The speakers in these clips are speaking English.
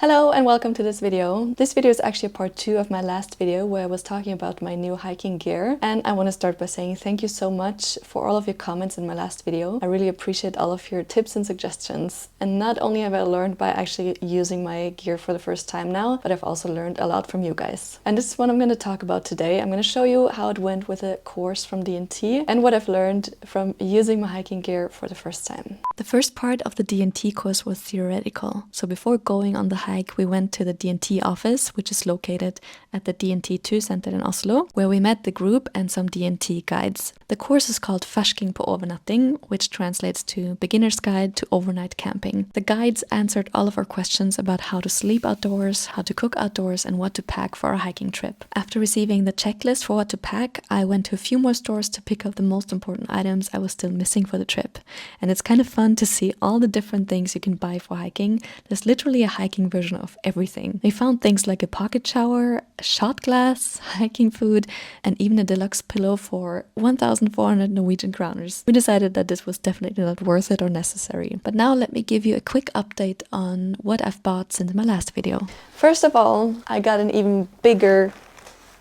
Hello and welcome to this video. This video is actually a part 2 of my last video where I was talking about my new hiking gear, and I want to start by saying thank you so much for all of your comments in my last video. I really appreciate all of your tips and suggestions, and not only have I learned by actually using my gear for the first time now, but I've also learned a lot from you guys. And this is what I'm going to talk about today. I'm going to show you how it went with a course from D&T and what I've learned from using my hiking gear for the first time. The first part of the D&T course was theoretical. So before going on the hike, we went to the D&T office, which is located at the D&T 2 Center in Oslo, where we met the group and some D&T guides. The course is called Fersking på overnatting, which translates to Beginner's Guide to Overnight Camping. The guides answered all of our questions about how to sleep outdoors, how to cook outdoors, and what to pack for a hiking trip. After receiving the checklist for what to pack, I went to a few more stores to pick up the most important items I was still missing for the trip. And it's kind of fun to see all the different things you can buy for hiking. There's literally a hiking version of everything. We found things like a pocket shower, a shot glass, hiking food, and even a deluxe pillow for 1,400 Norwegian kroners. We decided that this was definitely not worth it or necessary. But now let me give you a quick update on what I've bought since my last video. First of all, I got an even bigger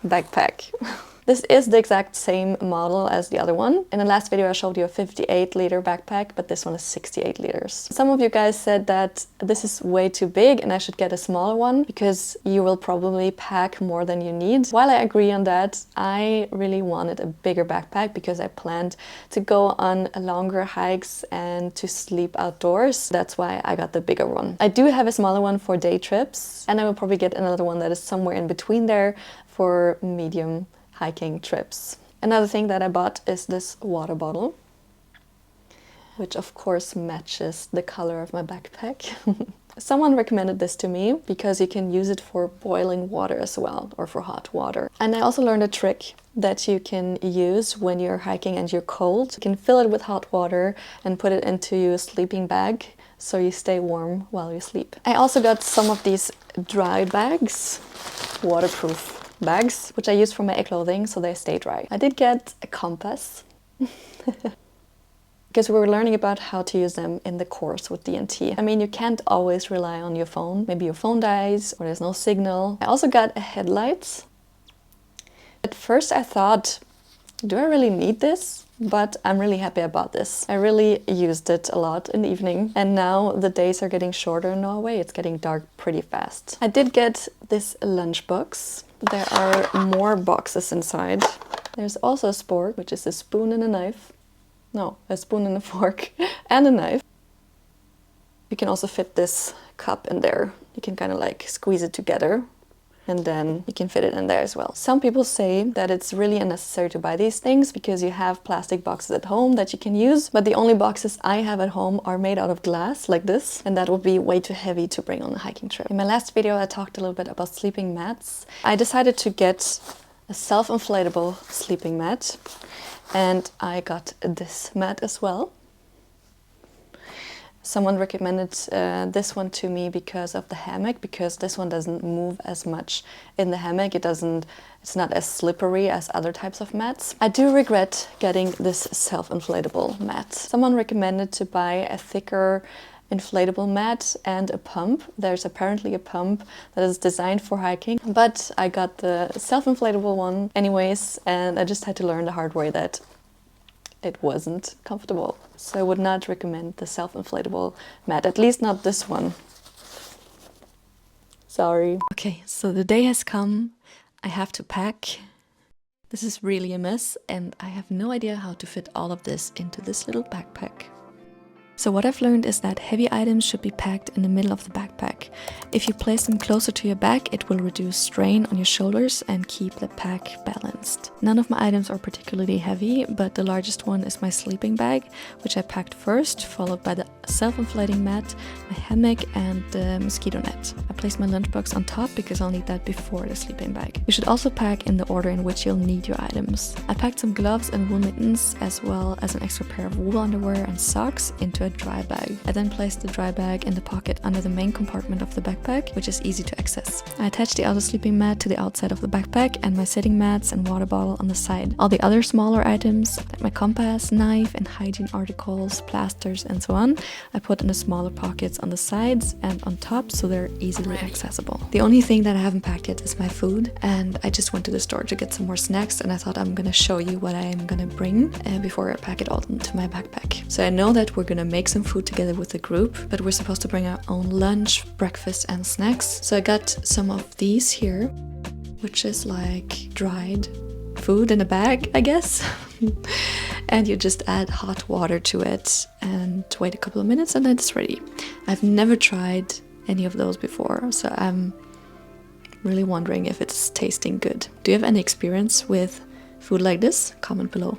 backpack. This is the exact same model as the other one. In the last video I showed you a 58-liter backpack, but this one is 68 liters. Some of you guys said that this is way too big and I should get a smaller one because you will probably pack more than you need. While I agree on that, I really wanted a bigger backpack because I planned to go on longer hikes and to sleep outdoors. That's why I got the bigger one. I do have a smaller one for day trips, and I will probably get another one that is somewhere in between there for medium hiking trips. Another thing that I bought is this water bottle, which of course matches the color of my backpack. Someone recommended this to me because you can use it for boiling water as well, or for hot water. And I also learned a trick that you can use when you're hiking and you're cold. You can fill it with hot water and put it into your sleeping bag so you stay warm while you sleep. I also got some of these dry bags, waterproof bags, which I use for my clothing so they stay dry. I did get a compass because we were learning about how to use them in the course with D&T. I mean, you can't always rely on your phone. Maybe your phone dies or there's no signal. I also got a headlight. At first I thought, do I really need this? But I'm really happy I bought this. I really used it a lot in the evening, and now the days are getting shorter in Norway. It's getting dark pretty fast. I did get this lunchbox. There are more boxes inside. There's also a spork, which is a spoon and a knife. No, a spoon and a fork and a knife. You can also fit this cup in there. You can kind of like squeeze it together, and then you can fit it in there as well. Some people say that it's really unnecessary to buy these things because you have plastic boxes at home that you can use, but the only boxes I have at home are made out of glass like this, and that would be way too heavy to bring on a hiking trip. In my last video I talked a little bit about sleeping mats. I decided to get a self-inflatable sleeping mat, and I got this mat as well. Someone recommended this one to me because of the hammock, because this one doesn't move as much in the hammock. It's not as slippery as other types of mats. I do regret getting this self-inflatable mat. Someone recommended to buy a thicker inflatable mat and a pump. There's apparently a pump that is designed for hiking, but I got the self-inflatable one anyways, and I just had to learn the hard way that it wasn't comfortable. So I would not recommend the self-inflatable mat, at least not this one. Sorry. Okay, so the day has come. I have to pack. This is really a mess, and I have no idea how to fit all of this into this little backpack. So what I've learned is that heavy items should be packed in the middle of the backpack. If you place them closer to your back, it will reduce strain on your shoulders and keep the pack balanced. None of my items are particularly heavy, but the largest one is my sleeping bag, which I packed first, followed by the self-inflating mat, my hammock, and the mosquito net. I placed my lunchbox on top because I'll need that before the sleeping bag. You should also pack in the order in which you'll need your items. I packed some gloves and wool mittens, as well as an extra pair of wool underwear and socks into a dry bag. I then placed the dry bag in the pocket under the main compartment of the backpack backpack, which is easy to access. I attached the other sleeping mat to the outside of the backpack and my sitting mats and water bottle on the side. All the other smaller items, like my compass, knife and hygiene articles, plasters and so on, I put in the smaller pockets on the sides and on top so they're easily accessible. The only thing that I haven't packed yet is my food, and I just went to the store to get some more snacks, and I thought I'm gonna show you what I am gonna bring before I pack it all into my backpack. So I know that we're gonna make some food together with the group, but we're supposed to bring our own lunch, breakfast and snacks. So I got some of these here, which is like dried food in a bag, I guess. And you just add hot water to it and wait a couple of minutes and then it's ready. I've never tried any of those before, so I'm really wondering if it's tasting good. Do you have any experience with food like this? Comment below.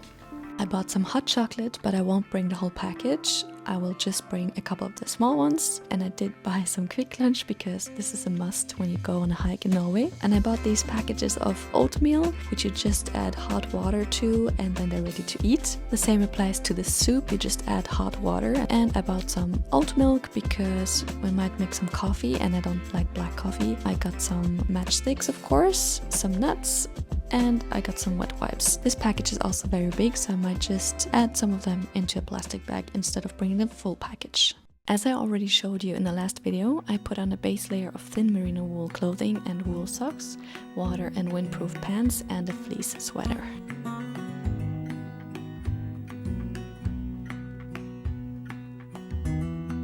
I bought some hot chocolate, but I won't bring the whole package. I will just bring a couple of the small ones, and I did buy some quick lunch because this is a must when you go on a hike in Norway. And I bought these packages of oatmeal, which you just add hot water to and then they're ready to eat. The same applies to the soup, you just add hot water. And I bought some oat milk because we might make some coffee and I don't like black coffee. I got some matchsticks, of course, some nuts, and I got some wet wipes. This package is also very big, so I might just add some of them into a plastic bag instead of bringing the full package. As I already showed you in the last video, I put on a base layer of thin merino wool clothing and wool socks, water and windproof pants, and a fleece sweater.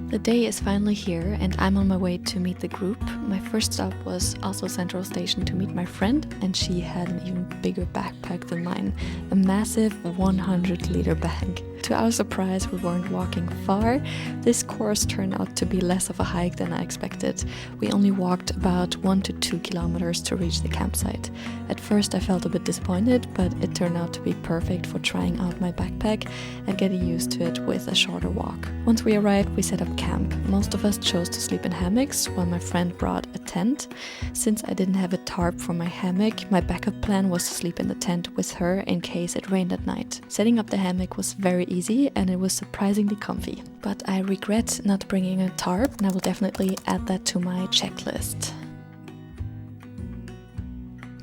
The day is finally here and I'm on my way to meet the group. My first stop was also Central Station to meet my friend, and she had an even bigger backpack than mine, a massive 100-liter bag. To our surprise, we weren't walking far. This course turned out to be less of a hike than I expected. We only walked about 1 to 2 kilometers to reach the campsite. At first I felt a bit disappointed, but it turned out to be perfect for trying out my backpack and getting used to it with a shorter walk. Once we arrived, we set up camp. Most of us chose to sleep in hammocks, while my friend brought a tent. Since I didn't have a tarp for my hammock, my backup plan was to sleep in the tent with her in case it rained at night. Setting up the hammock was very easy and it was surprisingly comfy. But I regret not bringing a tarp, and I will definitely add that to my checklist.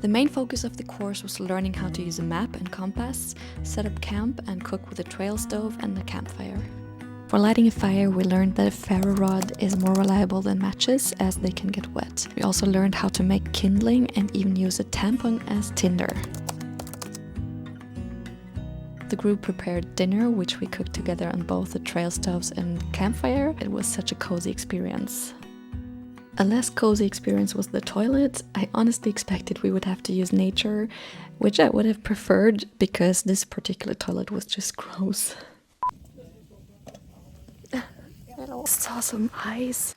The main focus of the course was learning how to use a map and compass, set up camp and cook with a trail stove and a campfire. For lighting a fire, we learned that a ferro rod is more reliable than matches as they can get wet. We also learned how to make kindling and even use a tampon as tinder. The group prepared dinner, which we cooked together on both the trail stoves and campfire. It was such a cozy experience. A less cozy experience was the toilet. I honestly expected we would have to use nature, which I would have preferred because this particular toilet was just gross. I saw some eyes.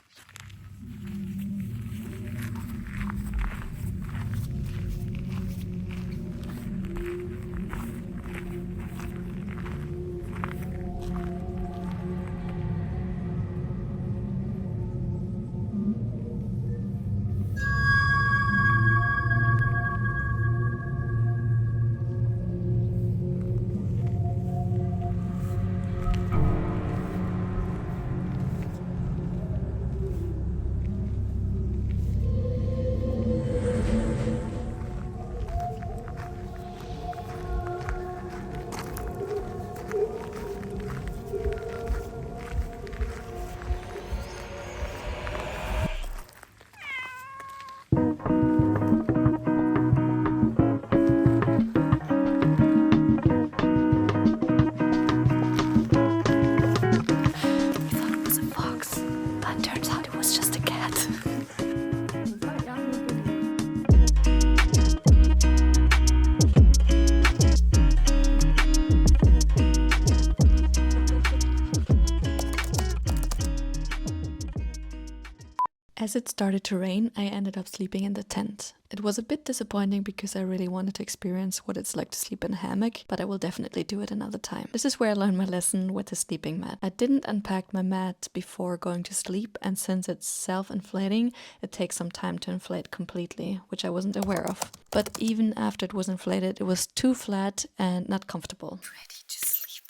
As it started to rain, I ended up sleeping in the tent. It was a bit disappointing because I really wanted to experience what it's like to sleep in a hammock, but I will definitely do it another time. This is where I learned my lesson with the sleeping mat. I didn't unpack my mat before going to sleep, and since it's self-inflating, it takes some time to inflate completely, which I wasn't aware of. But even after it was inflated, it was too flat and not comfortable. Ready to sleep.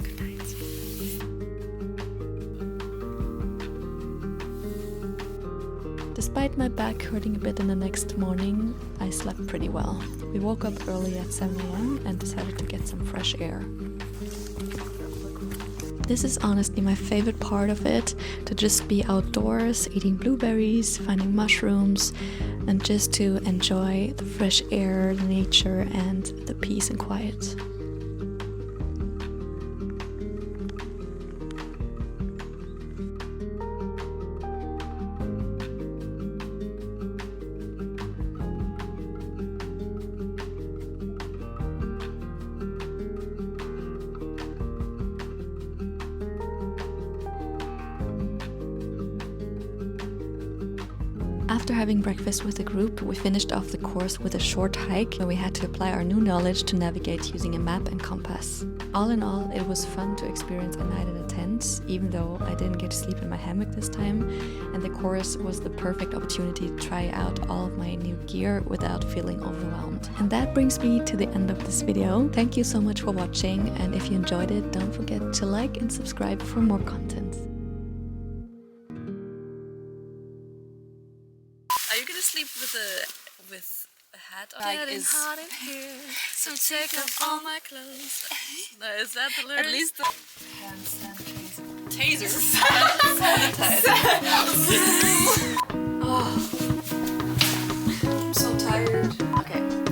Good night. Despite my back hurting a bit in the next morning, I slept pretty well. We woke up early at 7 AM and decided to get some fresh air. This is honestly my favorite part of it, to just be outdoors, eating blueberries, finding mushrooms, and just to enjoy the fresh air, the nature, and the peace and quiet. After having breakfast with the group, we finished off the course with a short hike where we had to apply our new knowledge to navigate using a map and compass. All in all, it was fun to experience a night in a tent, even though I didn't get to sleep in my hammock this time, and the course was the perfect opportunity to try out all of my new gear without feeling overwhelmed. And that brings me to the end of this video. Thank you so much for watching, and if you enjoyed it, don't forget to like and subscribe for more content. Are you gonna sleep with a hat on? Like Getting is hot in here, so take off all my clothes. No, is that the lyrics? at least the hand sanitizer. Tasers. Oh, I'm so tired. Okay.